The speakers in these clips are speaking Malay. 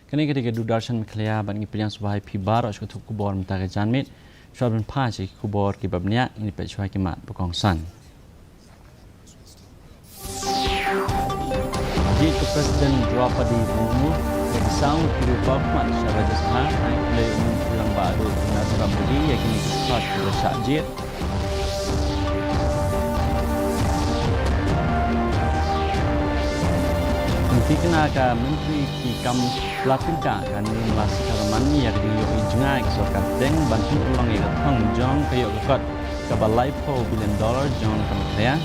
Kini ketika Dudarshan Meghalaya ban ngipilian subahai pibar asku tuk kubor mentaga janmit syabun paji kubor kibabnya ini pecuai kimat berkongsan. Jika Presiden Draupadi Murmu yang disambut di Parlimen secara jasmah naik oleh Menteri Baru Narendra Modi yang kini kesat pada Syakjir. Nanti kena ke Menteri Kam Latinka kan melasi karamani yang diyoi jengai ke sorkat deng bantu ulang yang ketang jong kayok kekot ke balai $4 billion jong ke Meghalaya.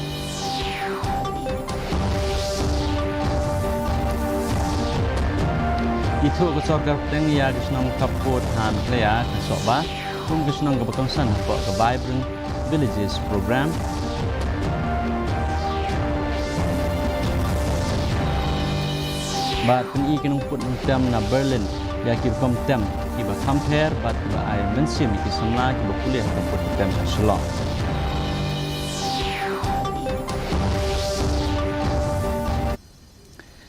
Itu ke sorkat deng ya kesenang kaput ha Meghalaya ke Sokba kum kesenang ke berkongsan ke Vibrant Villages program. Bat peni kenung put tem na Berlin ya ki kom tem ki ba compare bat ba ai mensim ki samla ki ba kuliah ke put tem Shalom.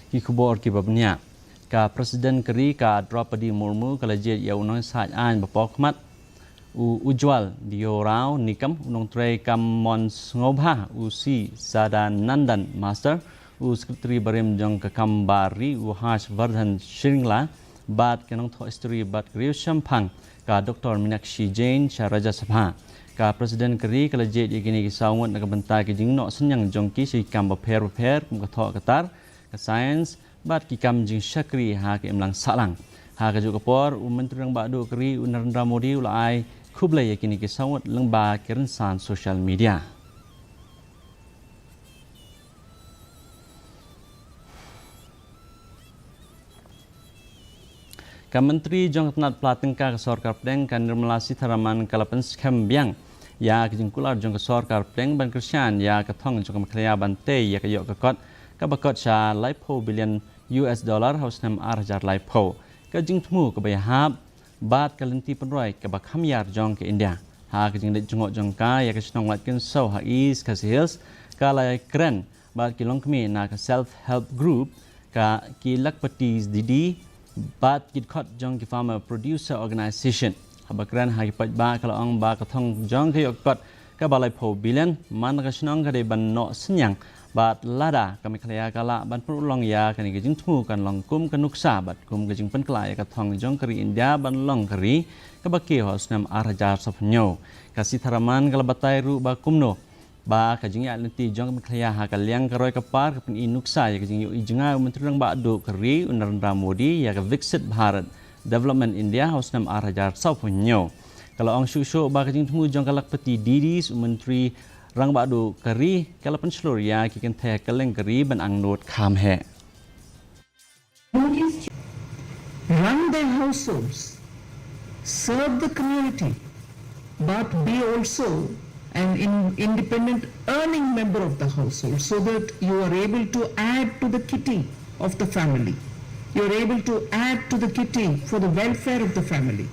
Ki kubor ki babnya ka Presiden keri ka Draupadi Murmu kala je ya unang saj an ba pokmat ujwal diorau nikam unang tray kam mons ngobha usi Sadanandan Master Sekretari Barim Jong Kekambari Hash Vardhan Shringla Bat Kenong Tho Istri Bat Kriu Shampang Ka Dr. Minakshi Jain Syaraja Sabha Ka Presiden Keri Kala Jet Yagini Kisawat Naka Bentai Kijing Nok Senyang Jongki Si Kam Baper Kum Kathok Katar Ka Sains Bat Kikam Jing Syakri Ha Ke Imlang Salang Ha Ka Juk Kapor Menteri Rang Badu Keri Narendra Modi Ulai Kublai Yagini Kisawat Lengba Kerensan Sosial Media. Menteri Jong Tenat Platingka ke Sorkar Pdeng kan nirmalasi tharaman kalapan skam biang ya kejingkular Jong ke Sorkar Pdeng ban Krisyan ya ketong Jong Meghalaya bante ya kayok kekot kabakot sya $4 billion haus nam arjar laipo kejing temu kebayahab bat kalenti penroy kabakhamyar Jong ke India ha kejing dek jongok Jongka ya kesenong latkin so ha East KHASI Hills kalai keren bat kilong kemi na ke self help group ka kilak petis didi Bat Kidkot Jong ki Farmer Producer Organization habakran hagi pat ba kalau ang ba kathong Jong ki yokot ka balai $4 billion man ka snong ka de ban no senyang bat lada ka Meghalaya kala ban perulong ya kan gijing tmu kan longkum kan nuksa bat kum gijing pen kala ya kathong Jong kari India ban long kari ka baki hos nam arjar sapnyo kasi tharaman kala batai ru ba kumno ba kajing ya nanti Jong Meghalaya ha kaliang karoi kapar kapun inuksa ya kajing yu ijenga Menteri Rang Badu keri Narendra Modi ya ka Viksit Bharat Development India haus nam arjar saupunyo kalau ang syusyo ba kajing temu Jong kalak peti didis Menteri Rang Badu keri kala penslur ya kiken the kaleng keri ban ang not kham he run their households, serve the community, but be also an independent earning member of the household so that you are able to add to the kitty of the family. You are able to add to the kitty for the welfare of the family.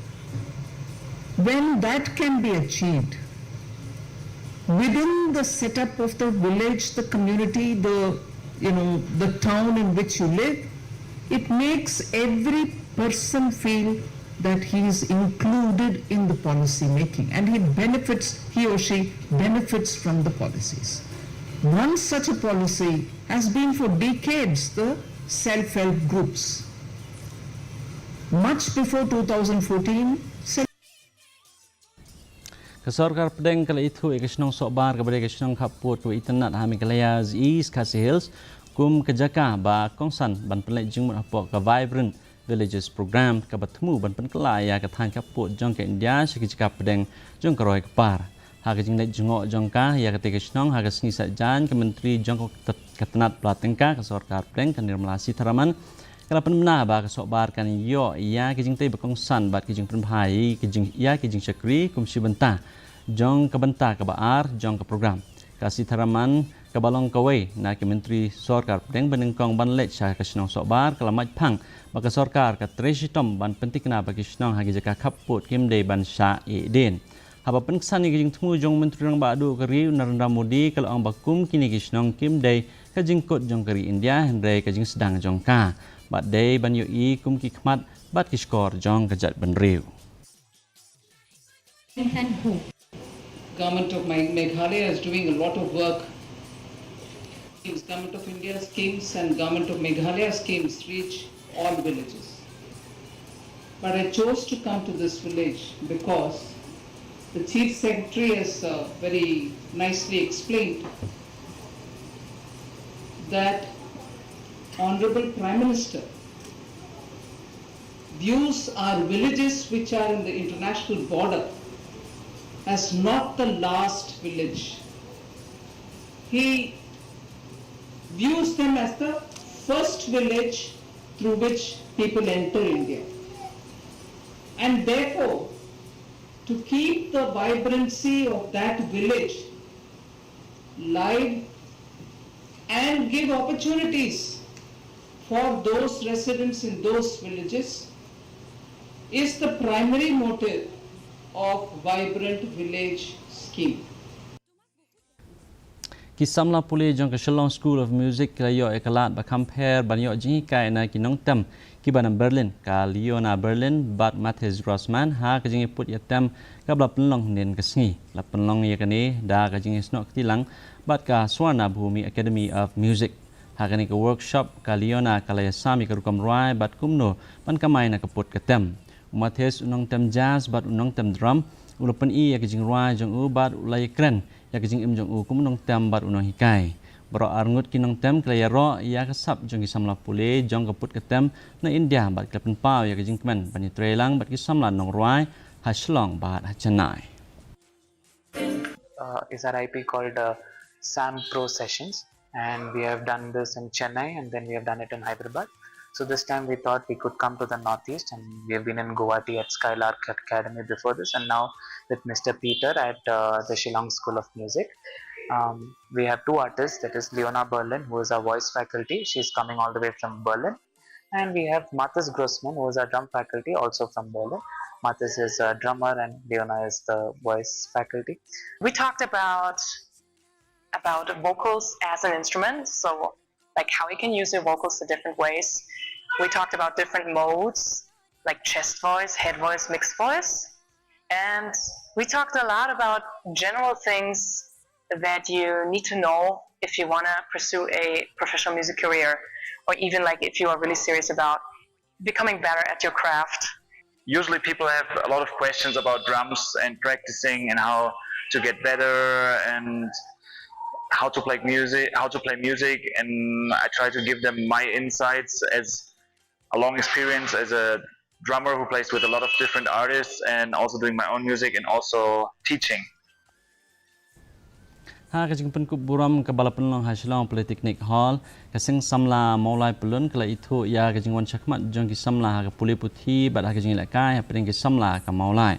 When that can be achieved within the setup of the village, the community, the town in which you live, it makes every person feel that he is included in the policy making and he or she benefits from the policies. One such a policy has been for decades the self-help groups. Much before 2014, Kesorkar Pdeng kala itu ikasnong sokbar kepada ikasnong kaput ke internet ha Meghalaya East KHASI Hills kum kejaka ba kongsan ban pelek jingmut apok ke Vibrant Villages program ke bertemu ban penkelaya ke than kaput Jong ke India sekejaka Pdeng Jong ke roi kepar ha ke jinglet jengok Jongka ya ketika snong ha ke seni sajan ke Menteri Jong ke Tenat Platingka Kesorkar Pdeng kan nirmalasi tharaman kala penmena ba ke sokbar kan yo ya ke jing tei berkongsan bat ke jing penbhai ke jing ya ke jing syakri kum si bentah Jong ke bentah ke baar Jong ke program kasih tharaman ke balong kawai na ke Menteri Sorkar Pdeng benengkong ban lech sya ke snong sokbar kala maj phang baka sorkar ka trejitom ban pentikna bagi snong hagi jaka kaput kimde ban sya eden haba penkesan ni jing temu Jong Menteri Rang Badu keri Narendra Modi kalau ang bakum kini ki snong kimde ka jingkot Jong keri India hendai ka jing sedang Jongka บัดเดย์บันยูอีกุมกิขมัดบัดกิสกอร์จองกระจัดบันริว Government of Meghalaya is doing a lot of work. Government of India schemes and Government of Meghalaya schemes reach all villages. But I chose to come to this village because the Chief Secretary has very nicely explained that Honorable Prime Minister views our villages which are in the international border as not the last village. He views them as the first village through which people enter India. And therefore, to keep the vibrancy of that village live and give opportunities for those residents in those villages is the primary motive of Vibrant Village Scheme. Kisamla puli jong ke Shillong School of Music layo ekalat ba compare banyo jingi kai na kinong tem kibanam Berlin ka Leona Berlin bat Matthias Grossman ha ka jingi put yatem ka bla penlong nen kesngi la penlong ye kani da ka jingi snok tilang bat ka Swarna Bhumi Academy of Music ha kani ka workshop ka Leona kalaya sami ka rukam rai bat kumno pan kamai na ka put ka tem Matthias unong tem jazz bat unong tem drum ulapan i ya ka jing rai jong u bat ulai kren ya kijing im jong u kum nong tem bat unong hikai bro arngut kinong tem klaya ro ya ka sap jong kisamla pule jong ka put ka tem na India bat klapen pau ya kijing kemen bani trelang bat kisamla nong ruai ha shlong bat ha chanai is our IP called Sam Pro Sessions, and we have done this in Chennai and then we have done it in Hyderabad. So this time we thought we could come to the Northeast, and we have been in Guwahati at Skylark Academy before this, and now with Mr. Peter at the Shillong School of Music. We have two artists, that is Leona Berlin, who is our voice faculty. She's coming all the way from Berlin. And we have Matthias Grossman, who is our drum faculty, also from Berlin. Matthias is a drummer and Leona is the voice faculty. We talked about vocals as an instrument, so like how you can use your vocals in different ways. We talked about different modes, like chest voice, head voice, mixed voice. And we talked a lot about general things that you need to know if you want to pursue a professional music career, or even like if you are really serious about becoming better at your craft. Usually people have a lot of questions about drums and practicing and how to get better and how to play music, and I try to give them my insights as a long experience as a drummer who plays with a lot of different artists and also doing my own music and also teaching. Ha ka jing pen ku buram ka bala penlong ha Shillong Polytechnic Hall ka sing samla maulai pelun kala itu ya ka jing wan chakmat jong ki samla ha ka puli puthi bat ha ka jing la kai ha pring ki samla ka maulai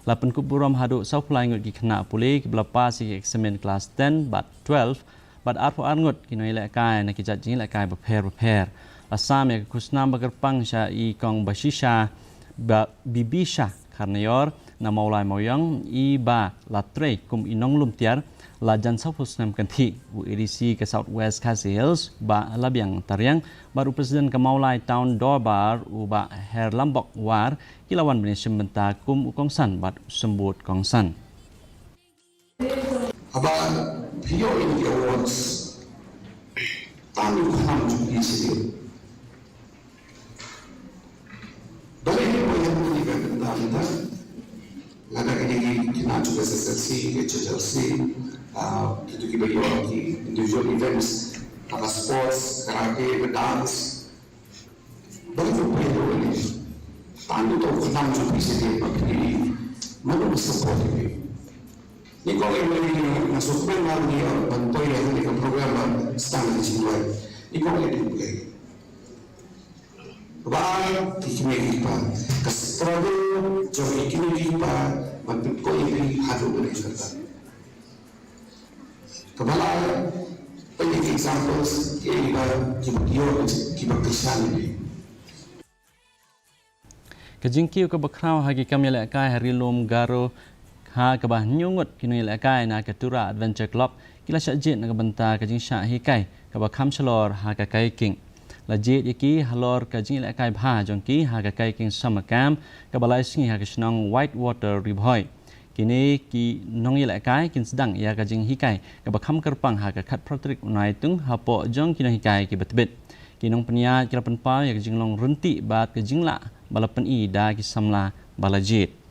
la pen ku buram hadu sau phlai ngut ki khna puli ki bala pa si examen class 10 bat 12 bat ar pho ar ngut ki noi la kai na ki jat jing la kai ba pher la sam ya kusnam bagar pang sha i kong bashisha ba bibisha karnayor na maulai moyang i ba latre kum inong lumtiar la jan sapus nam kanthi u EDC ke Southwest KHASI Hills ba labiang tariang baru presiden ke Maulai Town Dorbar u ba Her Lambok war kilawan bani sembenta kum u kongsan bat sembut kongsan aba pio in the awards tamu ham easily bali ni ko yang ni kan anda lada ini kita juga SSLC HHLC itu kita di individual events kata sports karate dance bagi tu pelajar ini tamu tu ham juga easily bagi mana support ini. Ni kalau yang masuk program dia bantu yang di program standar di sini. Ni kalau yang boleh. Baik, kita kita kestruggle jadi kita bantu kau ini harus berjaya. Kepala banyak examples yang kita kisah ini. Kejingkiu ke bakrau hagi kami lekai hari lom garo ha kabah nyungut kinui lekai na ketura adventure club kila syajit na benta kajing syak hikai kabah kam chlor ha ka kai king lajit yaki halor ka jing la kai bha jongki ha ka kai king samakam ka balai singi ha ka snong white water ribhoi kini ki nong la kai kin sedang ya ka jing hikai ka bakham kerpang ha ka khat protrik unai tung ha po jong ki hikai ki betbet ki nong penia ki lapan pa ya ka jing long runti bat ka jing la balapan i da ki samla balajit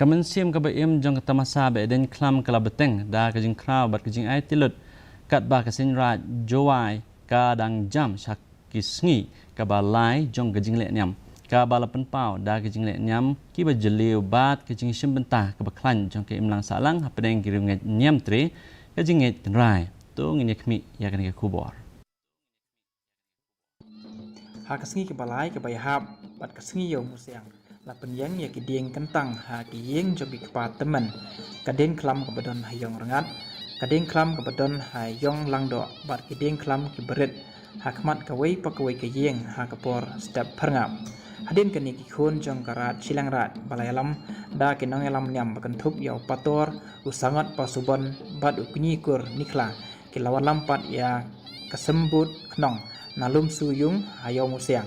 Kamen sim ka baim jong tamasa be den klam kala beteng da ka jing kraw bat ka jing ai tilut kat ba ka sin ra jowai ka dang jam sak kisngi ka ba lai jong ka jing le nyam ka ba la pen pau da ka jing le nyam ki ba jeliu bat ka jing sim bentah ka ba klan jong ka imlang salang ha pedeng ki ring nyam tre ka jing nget rai to ngi khmi ya kan ka kubor ha ka sngi ka balai ka bai hab bat ka sngi yo musiang la penyang ya kidieng kentang ha kiyeng jogi kepa temen kadeng klam ke badon hayong rengat kadeng klam ke badon hayong langdo bat kideng klam ki berit ha kmat kawai pakawai kiyeng ha kapor step perngap hadin keni ki khun jong karat silang rat balayalam da kinong elam nyam bakentup yau pator usangat pasubon bat ukni kur nikla kilawan lampat ya kesembut knong nalum suyung hayo musiang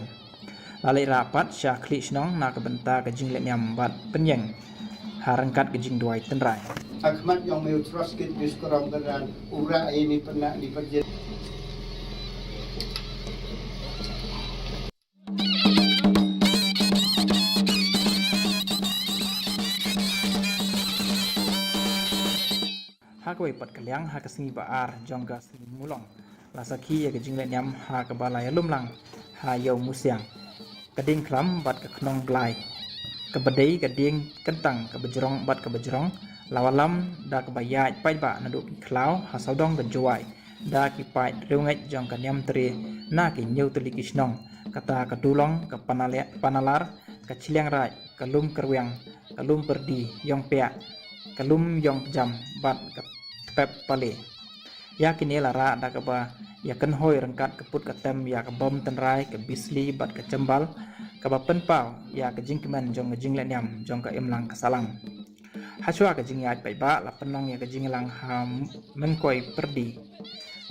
lalai rapat syah klik senong nak kebenta kejing let nyam bat penyeng harangkat kejing duai tenrai Ahmad yang mau terus kita sekarang dengan ura ini pernah diperjelas. Hakawai pat kaliang ha kesengi baar jongga sengi mulong lasaki ya kejing let nyam ha kebalai lumlang ha yau musiang kading klam bat ke knong glai kebedai kading kentang kebejrong bat kebejrong lawalam da kebayaj pai ba naduk klau hasaudong kejuai da ki pai reungai jong kanyam tri na ki nyau teli kisnong kata kedulong ke panalar ke ciliang rai kelum kerwiang kelum perdi yong pea kelum yong jam bat ke pep pale ya kini lara da keba ya ken hoi rengkat keput ketem ya ke bom tenrai ke bisli bat ke cembal ke bapen pau ya ke jingkeman jong ke jing nyam jong ke imlang ke salang haswa ke jing yat pai ba la penong ya ke jing lang ham mengkoi perdi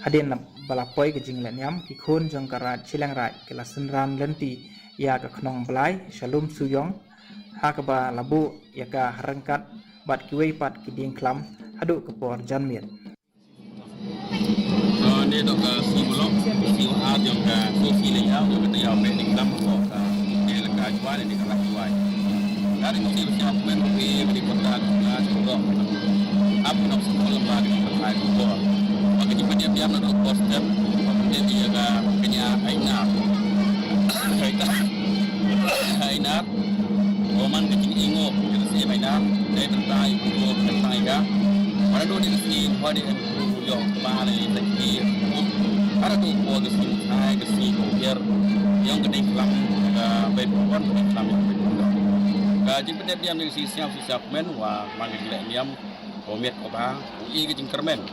hadin balapoi ke jing nyam ki khun jong ke rat chilang rat ke la senran lenti ya ke knong belai shalom suyong ha ke ba labu ya ke rengkat bat kiwei pat ki ding klam hadu ke por janmir ni dok si bulong si ha jong ka so si le ya yo ke ya pe ni lam ko ka ni la ka jwa ni ka la jwa dari mo si siap men di kota na ko ap no so ko la ni ka la ko maka ni pa dia na ko step ni dia ga kenya aina aina Roman ke ingo ke si aina dai tentai ko tentai ga pada do ni si wadi yo ba le lagi ada tu ko ke si ai ke si ko yer yang ke dalam baik pon dalam ga jin pedep diam ni si siap men wa mangi le diam ko met ko ba i ke jing kermen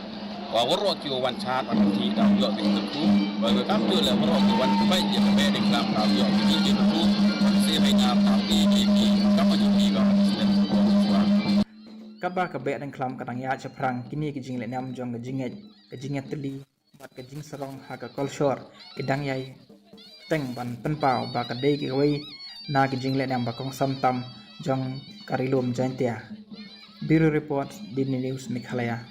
wa woro ki wan chat an ti da yo ke tu ba ke kam tu le woro ki wan bai je be de dalam da yo ki ji tu si mai na ta ki kam ma ji ga kabah kebek dan kelam kadang ya ceprang kini kejing le nam jong kejinget teli bat kejing serong ha ka kolshor kedang yai teng ban penpau ba ka dei ki wei na kejing le nam ba kong samtam jong karilum jantia Bureau Report di News Meghalaya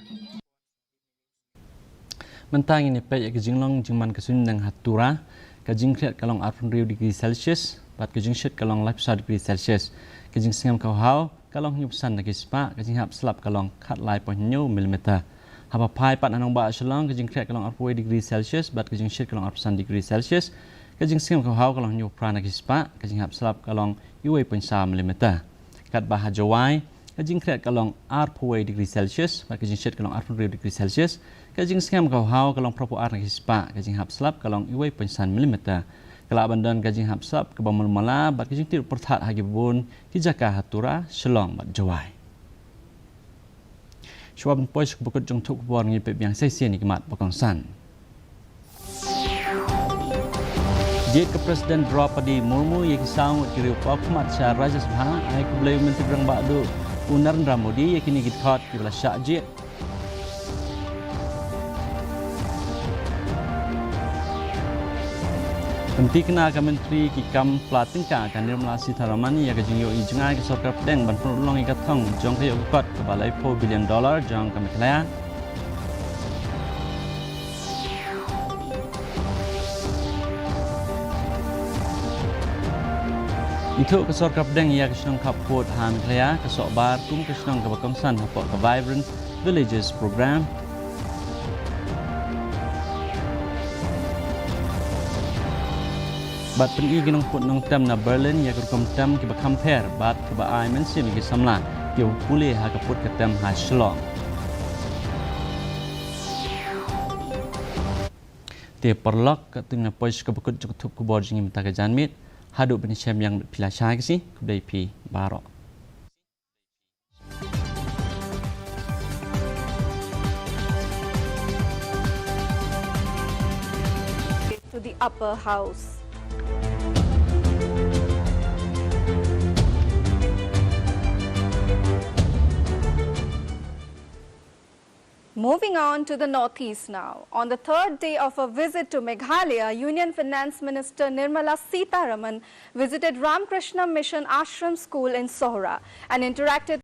mentang ini pe kejing long jingman kesun nang hatura kejing kriat kalong 8 degree Celsius bat kejing shit kalong 11 degree Celsius kejing singam kau hau kalong nyupsan lagi spa kejing hap selap kalong kat lai point new millimeter haba pai pat anong ba shalong kejing kriat kalong 4 degree Celsius bat kejing shit kalong 8 degree Celsius kejing singam kau hau kalong nyupran lagi spa kejing hap selap kalong 2.3 millimeter kat bah jawai kejing kriat kalong 4 degree Celsius bat kejing shit kalong 8 degree Celsius kejing singam kau hau kalong propo ar lagi spa kejing hap selap kalong 2.9 millimeter Kelak bandan kajing hapsap ke bamul mala bat kajing tir perthat hagi bun kijaka hatura shalong bat jawai. Shwab pois bukut jong thuk bor ngi pe biang sai sien nikmat bakong san. Jika ke Presiden Draupadi Murmu yang kisah kiri Pakmat Syah Rajya Sabha ai keblai Menteri Berang Bakdu Narendra Modi yang kini gitkhot kibla Syah Jik. Penting kena akan Menteri Kikam Platingka akan Nirmala Sitharaman yang kejengyo ijengai ke Sarkar Pedang ban penolong ikat thong jong kayok kekot ke balai $4 billion jong ke Meghalaya. Itu ke Sarkar Pedang yang kesenong kaput ha Meghalaya ke Sokbar kum kesenong ke Bakongsan hapok ke Vibrant Villages program. Bat pengi ginong put nong tem na Berlin ya kerukum tem ki compare bat ke ba ai men sim ki samla ki pulih ha kaput ke tem ha Shlong. Te perlok ke tengah pois ke bekut cukup ke bor jing mata ke janmit haduk beni syam yang pila syah ke si ke dai pi barok. To the upper house. Moving on to the northeast now. On the third day of a visit to Meghalaya, Union Finance Minister Nirmala Sitharaman visited Ramakrishna Mission Ashram School in Sohra and interacted